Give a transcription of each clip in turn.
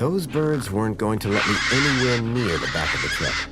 Those birds weren't going to let me anywhere near the back of the truck.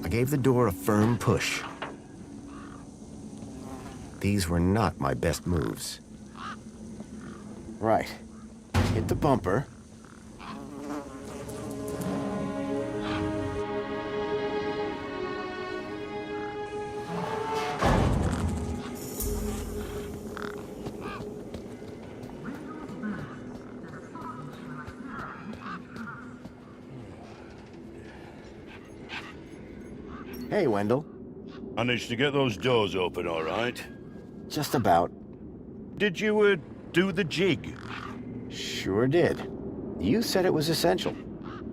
I gave the door a firm push. These were not my best moves. Right. Hit the bumper. Hey, Wendell. Managed to get those doors open all right? Just about. Did you, do the jig? Sure did. You said it was essential.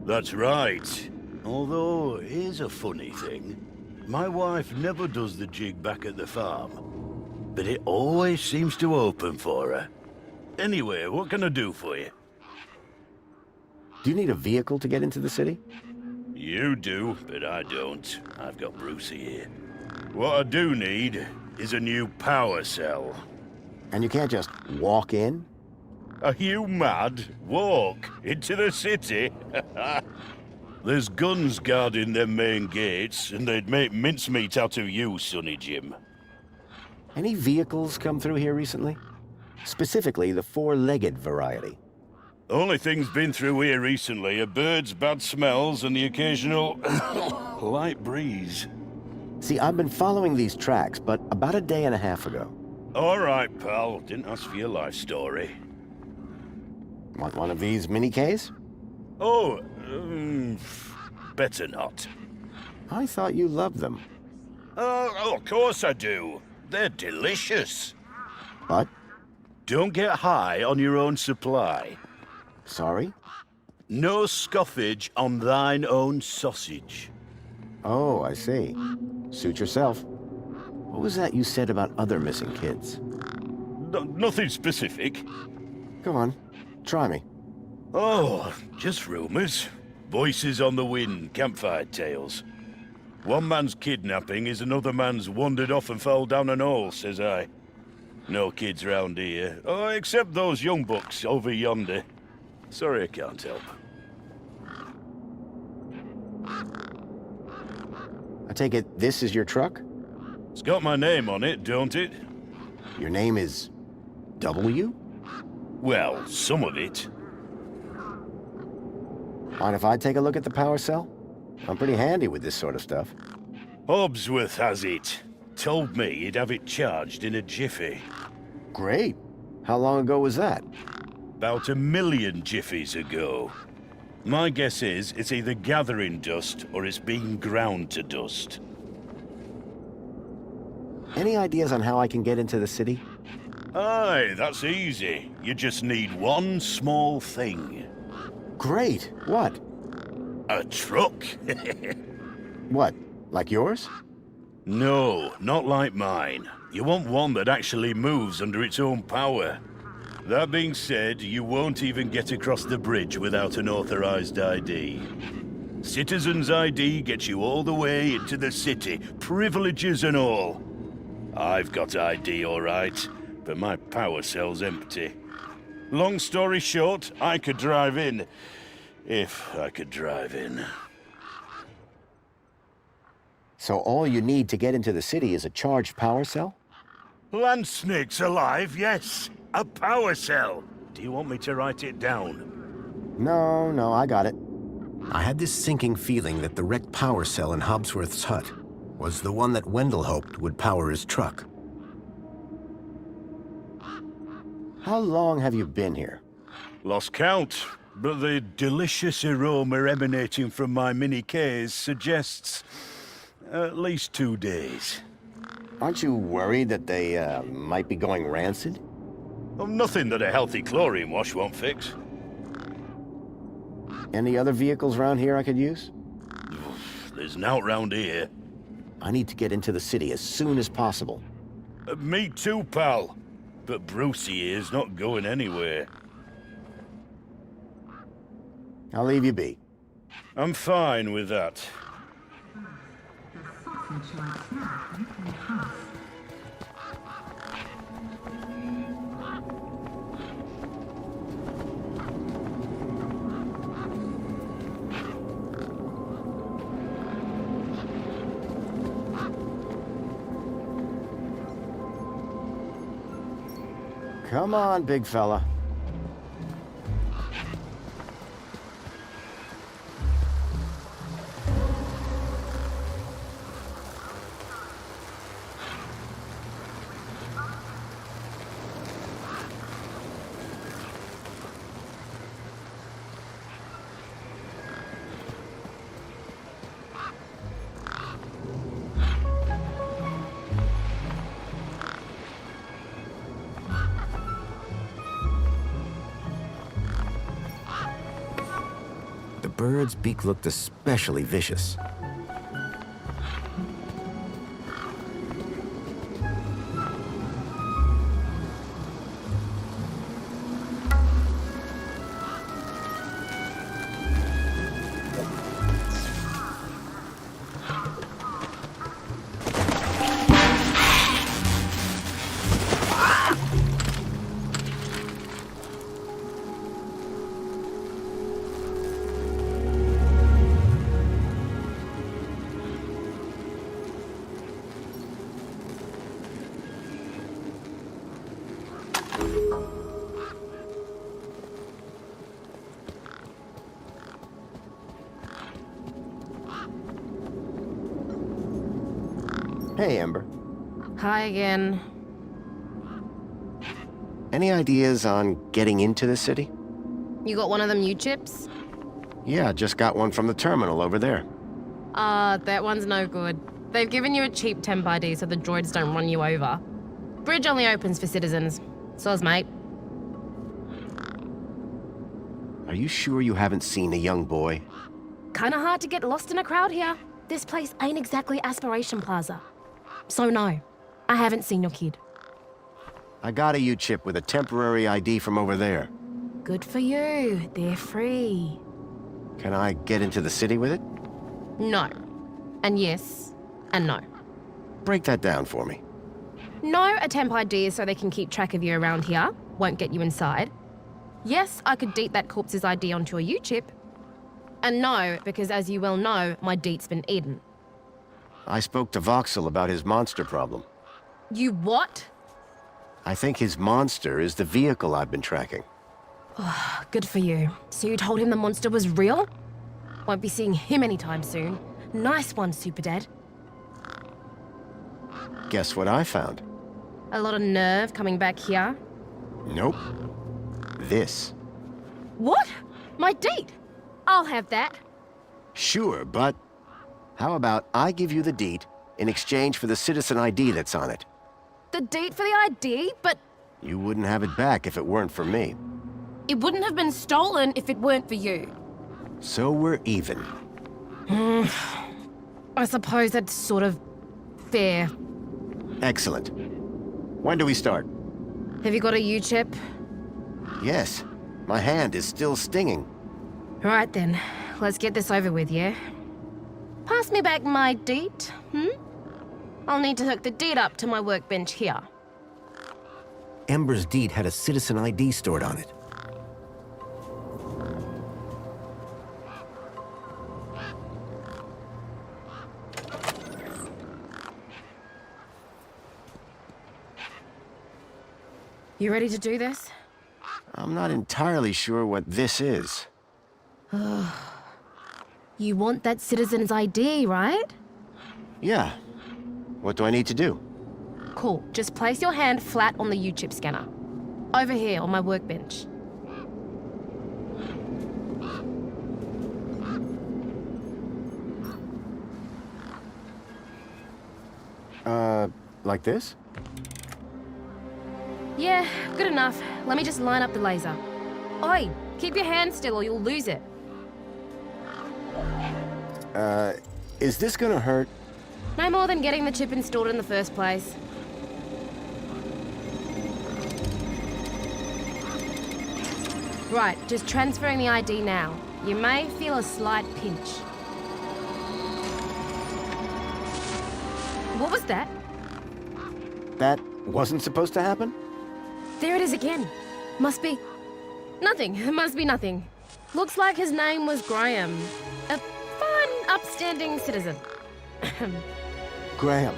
That's right. Although, here's a funny thing. My wife never does the jig back at the farm. But it always seems to open for her. Anyway, what can I do for you? Do you need a vehicle to get into the city? You do, but I don't. I've got Brucey here. What I do need is a new power cell. And you can't just walk in? Are you mad? Walk into the city? There's guns guarding them main gates, and they'd make mincemeat out of you, Sonny Jim. Any vehicles come through here recently? Specifically, the four-legged variety. Only things been through here recently are birds, bad smells, and the occasional light breeze. See, I've been following these tracks, but about a day and a half ago. All right, pal. Didn't ask for your life story. Want one of these mini-Ks? Oh, better not. I thought you loved them. Oh, of course I do. They're delicious. But? Don't get high on your own supply. Sorry? No scoffage on thine own sausage. Oh, I see. Suit yourself. What was that you said about other missing kids? Nothing specific. Go on, try me. Oh, just rumors. Voices on the wind, campfire tales. One man's kidnapping is another man's wandered off and fell down an hole, says I. No kids round here. Oh, except those young bucks over yonder. Sorry I can't help. I take it this is your truck? It's got my name on it, don't it? Your name is W? Well, some of it. Mind if I take a look at the power cell? I'm pretty handy with this sort of stuff. Hobbsworth has it. Told me he'd have it charged in a jiffy. Great. How long ago was that? About 1,000,000 jiffies ago. My guess is it's either gathering dust or it's being ground to dust. Any ideas on how I can get into the city? Aye, that's easy. You just need one small thing. Great. What? A truck. What? Like yours? No, not like mine. You want one that actually moves under its own power. That being said, you won't even get across the bridge without an authorized ID. Citizen's ID gets you all the way into the city, privileges and all. I've got ID, all right, but my power cell's empty. Long story short, I could drive in. If I could drive in. So all you need to get into the city is a charged power cell? Land snakes alive, yes. A power cell. Do you want me to write it down? No, I got it. I had this sinking feeling that the wrecked power cell in Hobbsworth's hut was the one that Wendell hoped would power his truck. How long have you been here? Lost count, but the delicious aroma emanating from my mini-Ks suggests at least 2 days. Aren't you worried that they might be going rancid? Well, nothing that a healthy chlorine wash won't fix. Any other vehicles around here I could use? There's nought round here. I need to get into the city as soon as possible. Me too, pal. But Brucey here's not going anywhere. I'll leave you be. I'm fine with that. Come on, big fella. The bird's beak looked especially vicious. Hey, Ember. Hi again. Any ideas on getting into the city? You got one of them new chips? Yeah, just got one from the terminal over there. That one's no good. They've given you a cheap temp ID so the droids don't run you over. Bridge only opens for citizens. Soz, mate. Are you sure you haven't seen a young boy? Kinda hard to get lost in a crowd here. This place ain't exactly Aspiration Plaza. So no, I haven't seen your kid. I got a U-chip with a temporary ID from over there. Good for you. They're free. Can I get into the city with it? No. And yes. And no. Break that down for me. No, a temp ID is so they can keep track of you around here. Won't get you inside. Yes, I could deet that corpse's ID onto a U-chip. And no, because as you well know, my deet's been eaten. I spoke to Voxel about his monster problem. You what? I think his monster is the vehicle I've been tracking. Good for you. So you told him the monster was real? Won't be seeing him anytime soon. Nice one, Super Dad. Guess what I found? A lot of nerve coming back here. Nope. This. What? My deet? I'll have that. Sure, but how about I give you the deed in exchange for the citizen ID that's on it? The deet for the ID, but You wouldn't have it back if it weren't for me. it wouldn't have been stolen if it weren't for you. So we're even. I suppose that's sort of fair. Excellent. When do we start? Have you got a U-chip? Yes. My hand is still stinging. Right then, let's get this over with, yeah? Pass me back my deet, I'll need to hook the deed up to my workbench here. Ember's deed had a citizen ID stored on it. You ready to do this? I'm not entirely sure what this is. You want that citizen's ID, right? Yeah. What do I need to do? Cool. Just place your hand flat on the U-chip scanner. Over here on my workbench. Like this? Yeah, good enough. Let me just line up the laser. Oi, keep your hand still or you'll lose it. Is this gonna hurt? No more than getting the chip installed in the first place. Right, just transferring the ID now. You may feel a slight pinch. What was that? That wasn't supposed to happen? There it is again. Must be... nothing. It must be nothing. Looks like his name was Graham. A fine, upstanding citizen. Graham.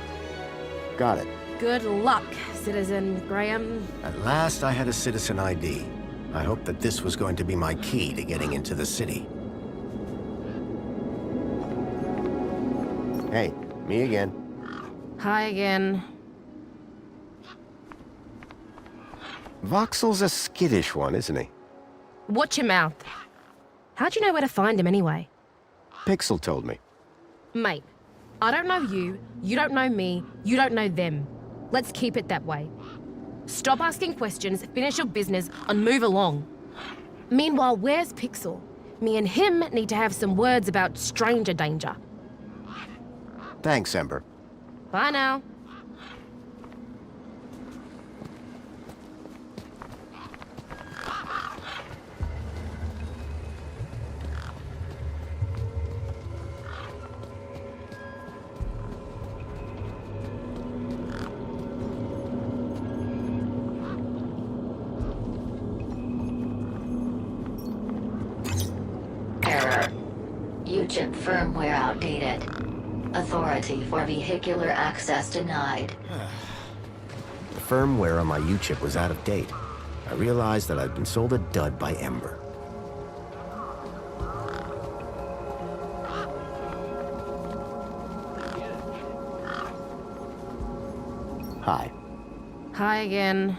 Got it. Good luck, Citizen Graham. At last I had a citizen ID. I hoped that this was going to be my key to getting into the city. Hey, me again. Hi again. Voxel's a skittish one, isn't he? Watch your mouth. How'd you know where to find him anyway? Pixel told me. Mate, I don't know you, you don't know me, you don't know them. Let's keep it that way. Stop asking questions, finish your business, and move along. Meanwhile, where's Pixel? Me and him need to have some words about stranger danger. Thanks, Ember. Bye now. Error. UChip firmware outdated. Authority for vehicular access denied. The firmware on my U-chip was out of date. I realized that I'd been sold a dud by Ember. Hi. Hi again.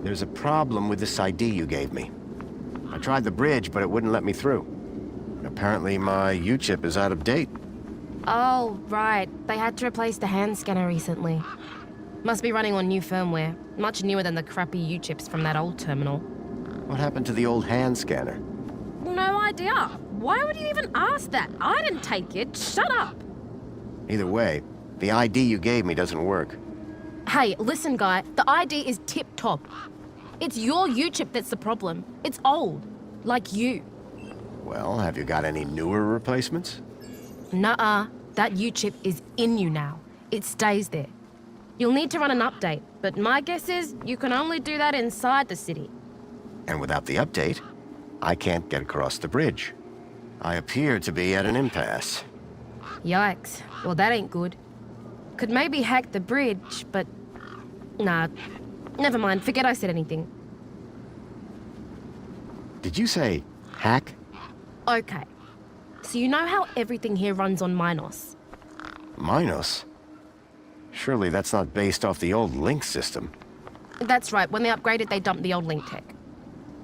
There's a problem with this ID you gave me. I tried the bridge, but it wouldn't let me through. And apparently my U-chip is out of date. Oh, right. They had to replace the hand scanner recently. Must be running on new firmware. Much newer than the crappy U-chips from that old terminal. What happened to the old hand scanner? No idea. Why would you even ask that? I didn't take it. Shut up. Either way, the ID you gave me doesn't work. Hey, listen, guy. The ID is tip-top. It's your U-chip that's the problem. It's old. Like you. Well, have you got any newer replacements? Nuh-uh. That U-chip is in you now. It stays there. You'll need to run an update, but my guess is you can only do that inside the city. And without the update, I can't get across the bridge. I appear to be at an impasse. Yikes. Well, that ain't good. Could maybe hack the bridge, but... Nah. Never mind. Forget I said anything. Did you say hack? Okay. So you know how everything here runs on Minos? Minos? Surely that's not based off the old Link system. That's right. When they upgraded, they dumped the old Link tech.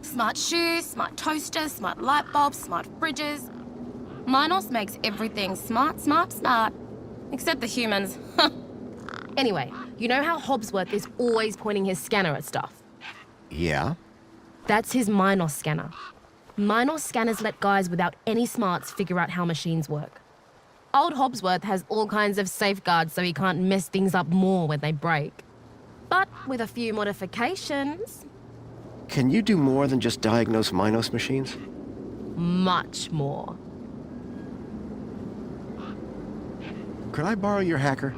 Smart shoes, smart toasters, smart light bulbs, smart fridges. Minos makes everything smart, smart, smart. Except the humans. Anyway, you know how Hobbsworth is always pointing his scanner at stuff? Yeah? That's his Minos scanner. Minos scanners let guys without any smarts figure out how machines work. Old Hobbsworth has all kinds of safeguards so he can't mess things up more when they break. But with a few modifications... Can you do more than just diagnose Minos machines? Much more. Could I borrow your hacker?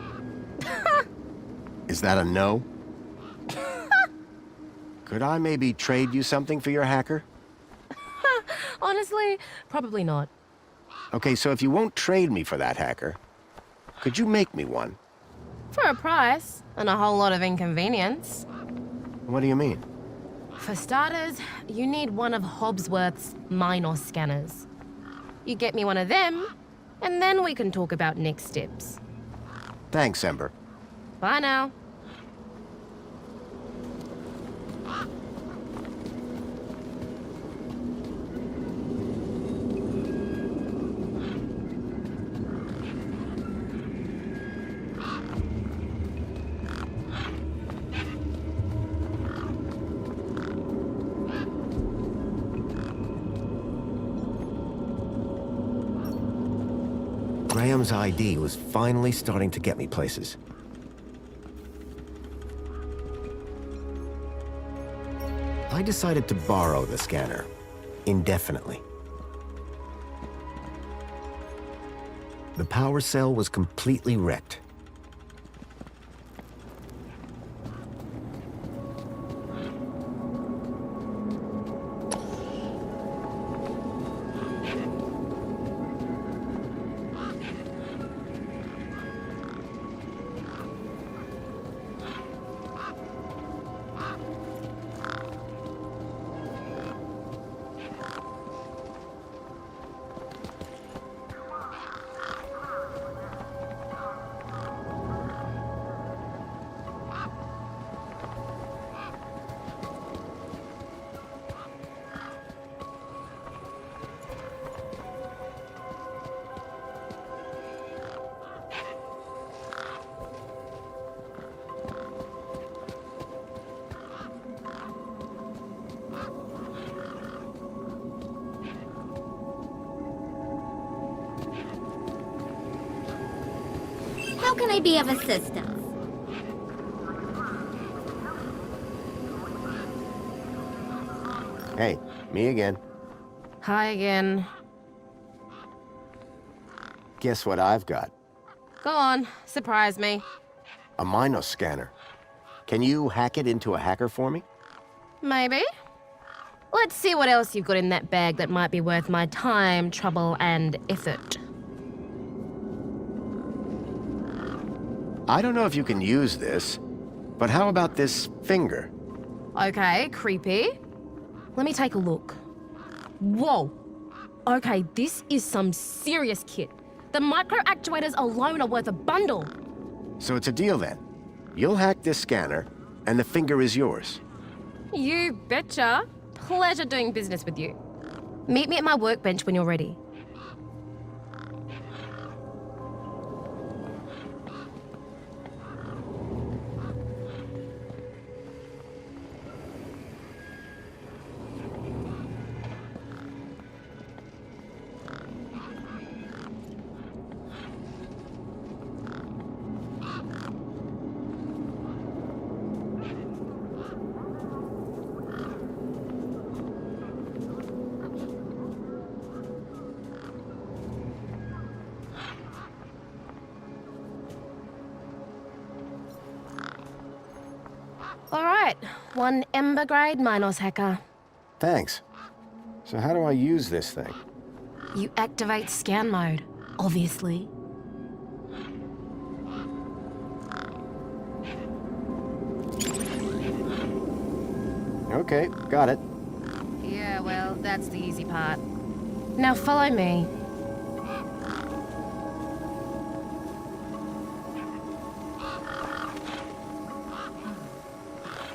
Is that a no? Could I maybe trade you something for your hacker? Honestly, probably not. Okay, so if you won't trade me for that hacker, could you make me one? For a price, and a whole lot of inconvenience. What do you mean? For starters, you need one of Hobbsworth's Minos scanners. You get me one of them, and then we can talk about next steps. Thanks, Ember. Bye now. Graham's ID was finally starting to get me places. I decided to borrow the scanner, indefinitely. The power cell was completely wrecked. How can I be of assistance? Hey, me again. Hi again. Guess what I've got? Go on, surprise me. A Minos scanner. Can you hack it into a hacker for me? Maybe. Let's see what else you've got in that bag that might be worth my time, trouble, and effort. I don't know if you can use this, but how about this finger? Okay, creepy. Let me take a look. Whoa. Okay, this is some serious kit. The micro actuators alone are worth a bundle. So it's a deal then. You'll hack this scanner, and the finger is yours. You betcha. Pleasure doing business with you. Meet me at my workbench when you're ready. All right, one Ember grade Minos hacker. Thanks. So how do I use this thing? You activate scan mode, obviously. Okay, got it. Yeah, well, that's the easy part. Now follow me.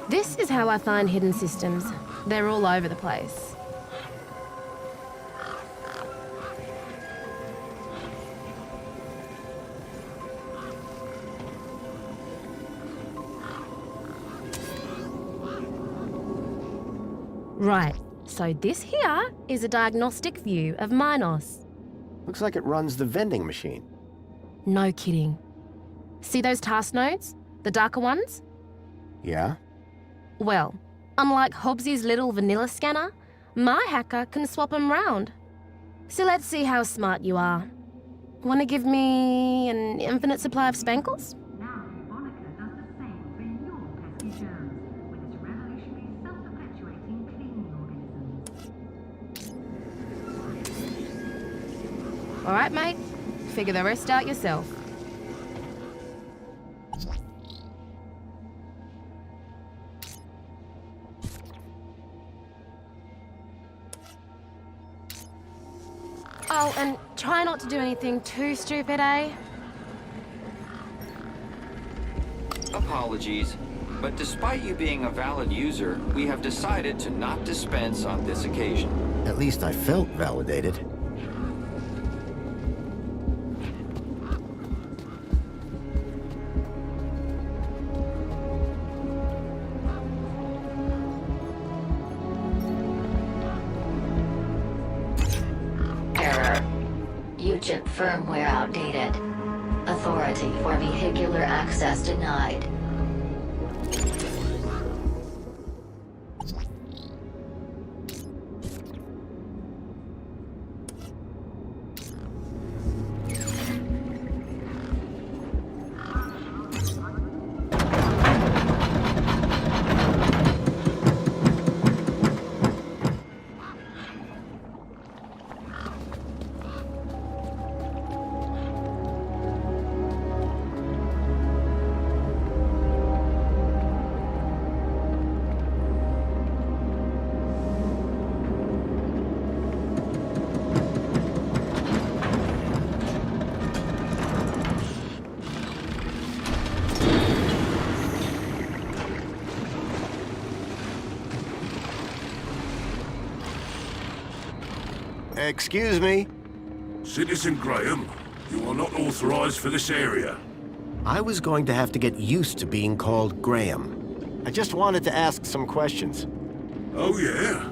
This is how I find hidden systems. They're all over the place. Right, so this here is a diagnostic view of Minos. Looks like it runs the vending machine. No kidding. See those task nodes? The darker ones? Yeah? Well, unlike Hobbsy's little vanilla scanner, my hacker can swap them round. So let's see how smart you are. Want to give me an infinite supply of spankles? Now, Monica does the same for your pesky germs with its revolutionary self-perpetuating cleaning organisms. All right, mate. Figure the rest out yourself. Oh, and try not to do anything too stupid, eh? Apologies, but despite you being a valid user, we have decided to not dispense on this occasion. At least I felt validated. chip firmware outdated. Authority for vehicular access denied. Excuse me? Citizen Graham, you are not authorized for this area. I was going to have to get used to being called Graham. I just wanted to ask some questions. Oh yeah?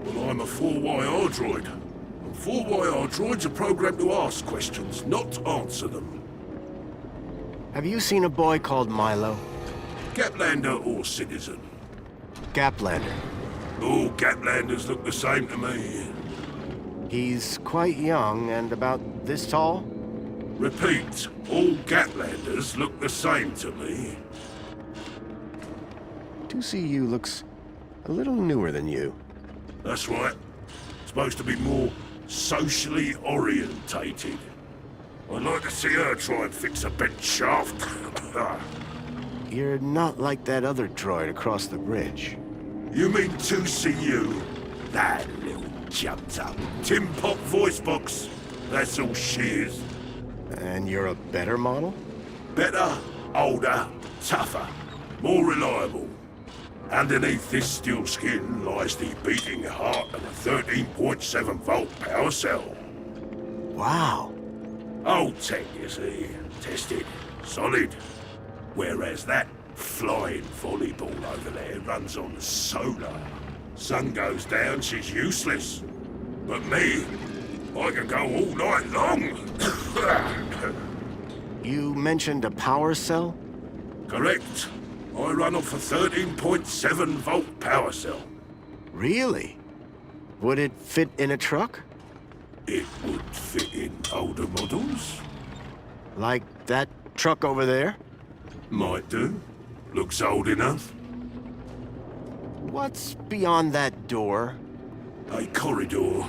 Well, I'm a 4YR droid. And 4YR droids are programmed to ask questions, not answer them. Have you seen a boy called Milo? Gaplander or Citizen? Gaplander. All Gaplanders look the same to me. He's quite young and about this tall? Repeat, all Gaplanders look the same to me. 2CU looks a little newer than you. That's right. Supposed to be more socially orientated. I'd like to see her try and fix a bent shaft. You're not like that other droid across the bridge. You mean 2CU? That little jumped up tin pop voice box. That's all she is. And you're a better model? Better, older, tougher, more reliable. Underneath this steel skin lies the beating heart of a 13.7 volt power cell. Wow. Old tech, you see. Tested. Solid. Whereas that flying volleyball over there runs on solar. Sun goes down, she's useless. But me, I can go all night long. You mentioned a power cell? Correct. I run off a 13.7 volt power cell. Really? Would it fit in a truck? It would fit in older models. Like that truck over there? Might do. Looks old enough. What's beyond that door? A corridor.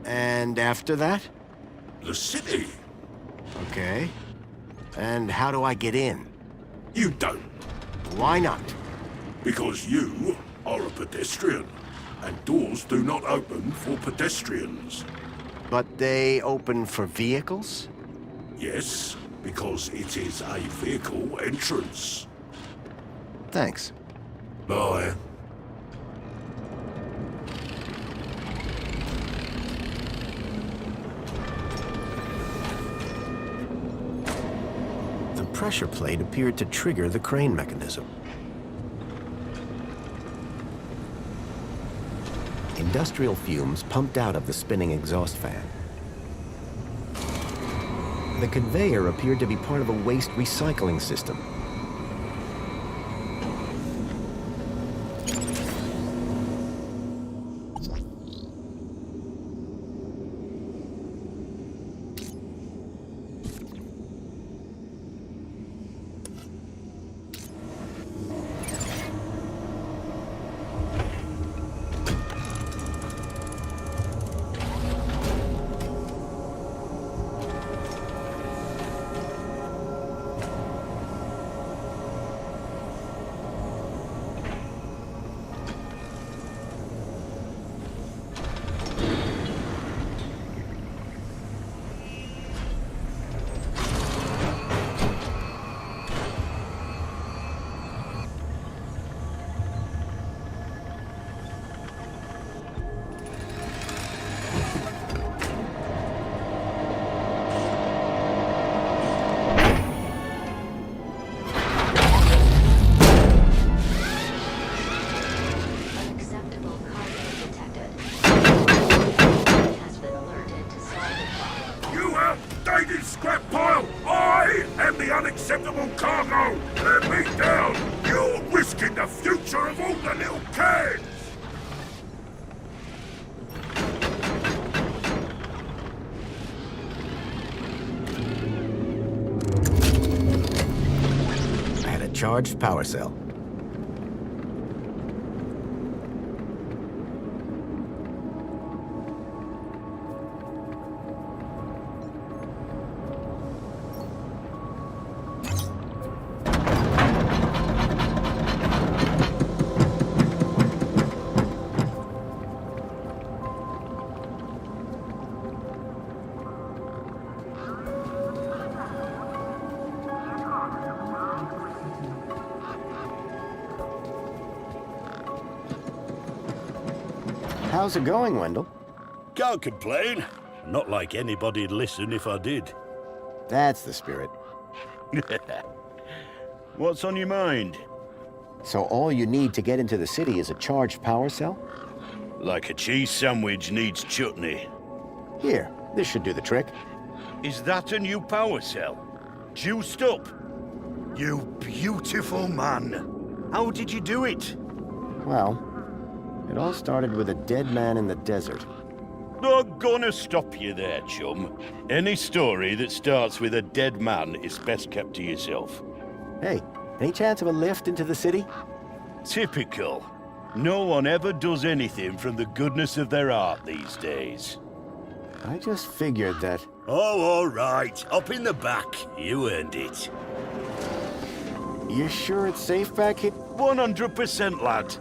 And after that? The city. Okay. And how do I get in? You don't. Why not? Because you are a pedestrian. And doors do not open for pedestrians. But they open for vehicles? Yes, because it is a vehicle entrance. Thanks. Bye. The pressure plate appeared to trigger the crane mechanism. Industrial fumes pumped out of the spinning exhaust fan. The conveyor appeared to be part of a waste recycling system. charged power cell. How's it going, Wendell? Can't complain. Not like anybody'd listen if I did. That's the spirit. What's on your mind? So all you need to get into the city is a charged power cell? Like a cheese sandwich needs chutney. Here, this should do the trick. Is that a new power cell? Juiced up? You beautiful man. How did you do it? Well, it all started with a dead man in the desert. Not gonna stop you there, chum. Any story that starts with a dead man is best kept to yourself. Hey, any chance of a lift into the city? Typical. No one ever does anything from the goodness of their heart these days. I just figured that... Oh, all right. Up in the back. You earned it. You sure it's safe back here? 100%, lad.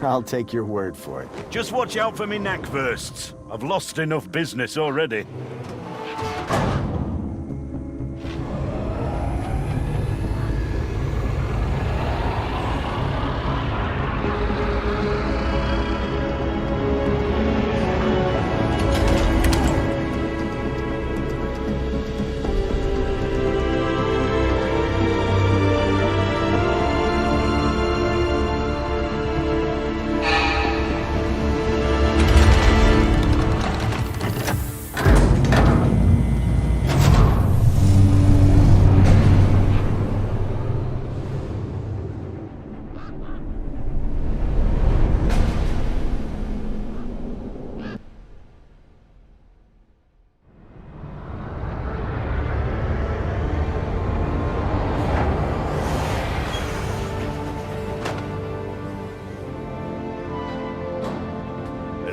I'll take your word for it. Just watch out for me neck bursts. I've lost enough business already.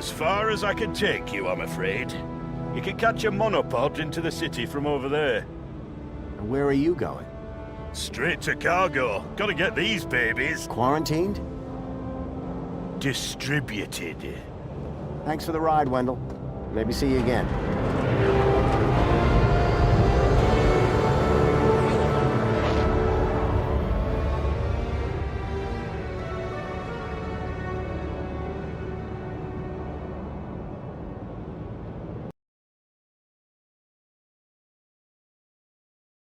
As far as I can take you, I'm afraid. You can catch a monopod into the city from over there. Where are you going? Straight to cargo. Gotta get these babies Quarantined? distributed. Thanks for the ride, Wendell. Maybe see you again.